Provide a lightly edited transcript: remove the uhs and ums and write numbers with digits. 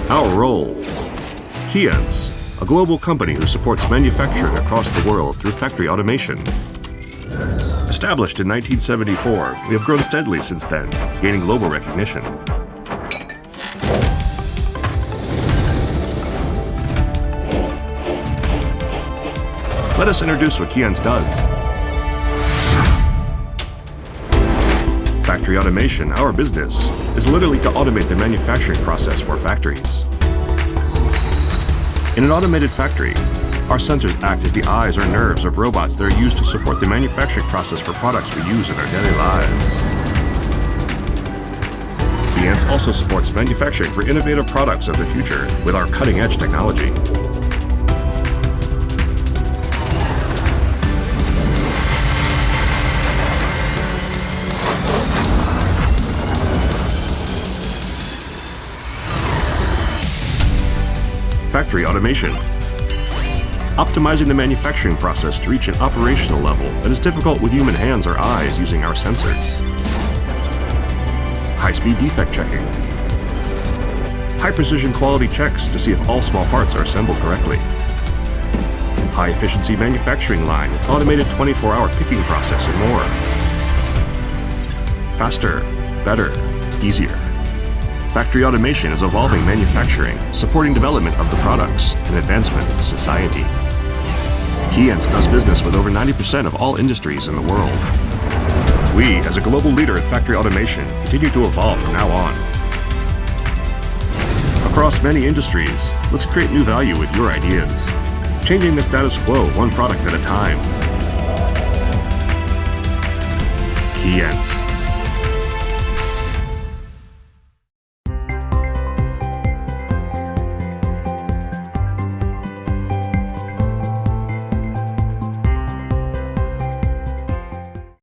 Our role. KEYENCE, a global company who supports manufacturing across the world through factory automation. Established in 1974, we have grown steadily since then, gaining global recognition. Let us introduce what KEYENCE does. Factory automation, our business, is literally to automate the manufacturing process for factories. In an automated factory, our sensors act as the eyes or nerves of robots that are used to support the manufacturing process for products we use in our daily lives. KEYENCE also supports manufacturing for innovative products of the future with our cutting-edge technology. Factory automation. Optimizing the manufacturing process to reach an operational level that is difficult with human hands or eyes using our sensors. High-speed defect checking. High-precision quality checks to see if all small parts are assembled correctly. High-efficiency manufacturing line with automated 24-hour picking process and more. Faster, better, easier. Factory automation is evolving manufacturing, supporting development of the products, and advancement of society. KEYENCE does business with over 90% of all industries in the world. We, as a global leader in factory automation, continue to evolve from now on. Across many industries, let's create new value with your ideas, changing the status quo one product at a time. KEYENCE.